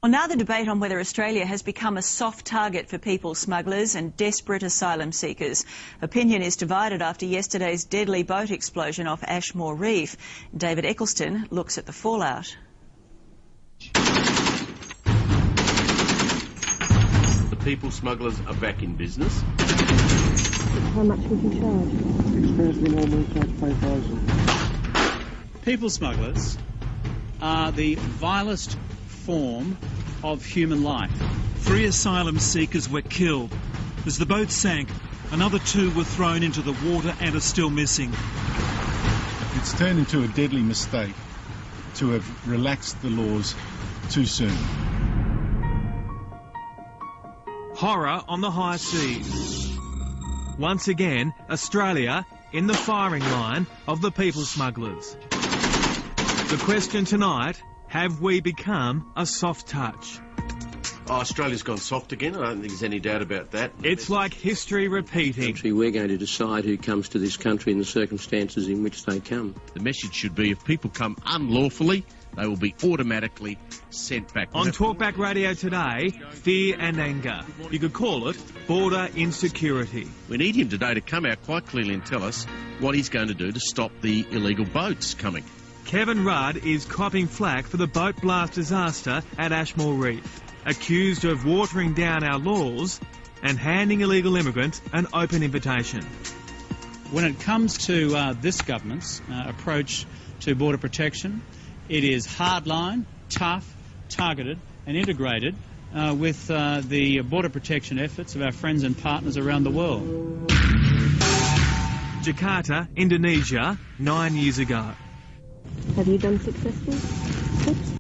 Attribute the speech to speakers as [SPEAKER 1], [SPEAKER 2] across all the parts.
[SPEAKER 1] Well, now the debate on whether Australia has become a soft target for people smugglers and desperate asylum seekers. Opinion is divided after yesterday's deadly boat explosion off Ashmore Reef. David Eccleston looks at the fallout.
[SPEAKER 2] The people smugglers are back in business.
[SPEAKER 3] How much would you charge?
[SPEAKER 4] People smugglers are the vilest form of human life.
[SPEAKER 5] 3 asylum seekers were killed. As the boat sank, another 2 were thrown into the water and are still missing.
[SPEAKER 6] It's turned into a deadly mistake to have relaxed the laws too soon.
[SPEAKER 5] Horror on the high seas. Once again, Australia in the firing line of the people smugglers. The question tonight, have we become a soft touch?
[SPEAKER 2] Oh, Australia's gone soft again. I don't think there's any doubt about that.
[SPEAKER 5] It's like history repeating.
[SPEAKER 7] We're going to decide who comes to this country and the circumstances in which they come.
[SPEAKER 2] The message should be if people come unlawfully, they will be automatically sent back.
[SPEAKER 5] On Talkback Radio today, fear and anger. You could call it border insecurity.
[SPEAKER 2] We need him today to come out quite clearly and tell us what he's going to do to stop the illegal boats coming.
[SPEAKER 5] Kevin Rudd is copping flack for the boat blast disaster at Ashmore Reef, accused of watering down our laws and handing illegal immigrants an open invitation.
[SPEAKER 4] When it comes to this government's approach to border protection, it is hardline, tough, targeted and integrated with the border protection efforts of our friends and partners around the world.
[SPEAKER 5] Jakarta, Indonesia, 9 years ago.
[SPEAKER 3] Have you done successful trips?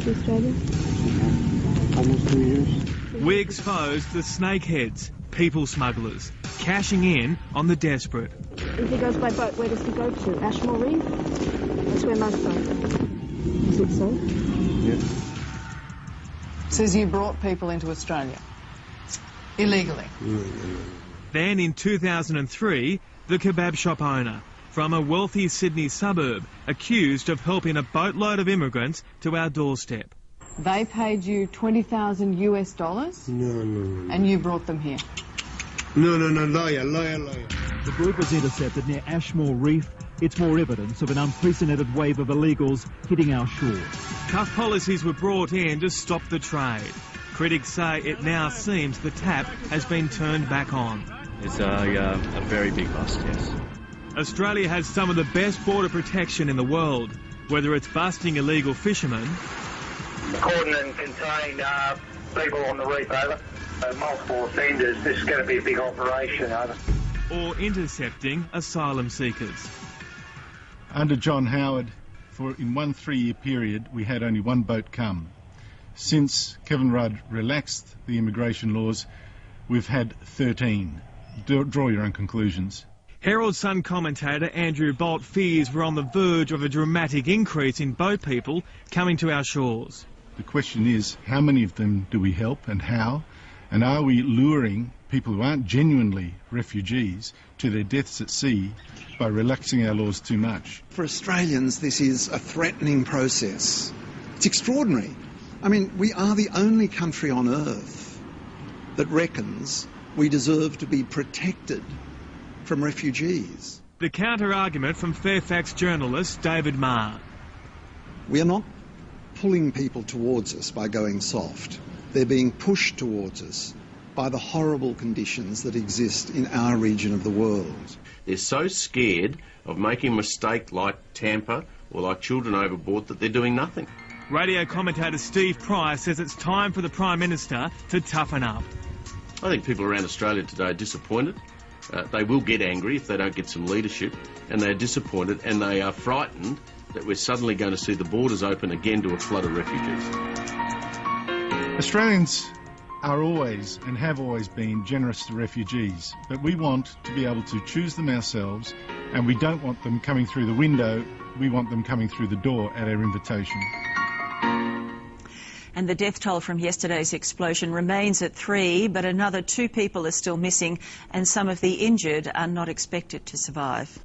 [SPEAKER 3] To Australia?
[SPEAKER 6] Almost 2 years.
[SPEAKER 5] We exposed the snakeheads, people smugglers, cashing in on the desperate.
[SPEAKER 3] If he goes by boat, where does he go to? Ashmore Reef? That's where most go. Is it so?
[SPEAKER 6] Yes.
[SPEAKER 8] Says you brought people into Australia illegally.
[SPEAKER 5] Then in 2003, the kebab shop owner from a wealthy Sydney suburb accused of helping a boatload of immigrants to our doorstep.
[SPEAKER 8] They paid you $20,000 US?
[SPEAKER 6] No.
[SPEAKER 8] And you brought them here.
[SPEAKER 6] No, lawyer.
[SPEAKER 9] The group was intercepted near Ashmore Reef. It's more evidence of an unprecedented wave of illegals hitting our shores.
[SPEAKER 5] Tough policies were brought in to stop the trade. Critics say it now seems the tap has been turned back on.
[SPEAKER 10] It's a very big bust, yes.
[SPEAKER 5] Australia has some of the best border protection in the world, whether it's busting illegal fishermen,
[SPEAKER 11] cordon and contain people on the reef, over. Multiple offenders. This is going to be a big operation, over.
[SPEAKER 5] or intercepting asylum seekers.
[SPEAKER 6] Under John Howard, in one 3-year period, we had only 1 boat come. Since Kevin Rudd relaxed the immigration laws, we've had 13. Draw your own conclusions.
[SPEAKER 5] Herald Sun commentator Andrew Bolt fears we're on the verge of a dramatic increase in boat people coming to our shores.
[SPEAKER 6] The question is, how many of them do we help and how? And are we luring people who aren't genuinely refugees to their deaths at sea by relaxing our laws too much?
[SPEAKER 12] For Australians, this is a threatening process. It's extraordinary. I mean, we are the only country on earth that reckons we deserve to be protected from refugees.
[SPEAKER 5] The counter-argument from Fairfax journalist David Marr.
[SPEAKER 12] We are not pulling people towards us by going soft. They're being pushed towards us by the horrible conditions that exist in our region of the world.
[SPEAKER 2] They're so scared of making a mistake like Tampa or like children overboard that they're doing nothing.
[SPEAKER 5] Radio commentator Steve Price says it's time for the Prime Minister to toughen up.
[SPEAKER 2] I think people around Australia today are disappointed. They will get angry if they don't get some leadership, and they're disappointed and they are frightened that we're suddenly going to see the borders open again to a flood of refugees.
[SPEAKER 6] Australians are always and have always been generous to refugees, but we want to be able to choose them ourselves, and we don't want them coming through the window, we want them coming through the door at our invitation.
[SPEAKER 1] And the death toll from yesterday's explosion remains at 3, but another 2 people are still missing and some of the injured are not expected to survive.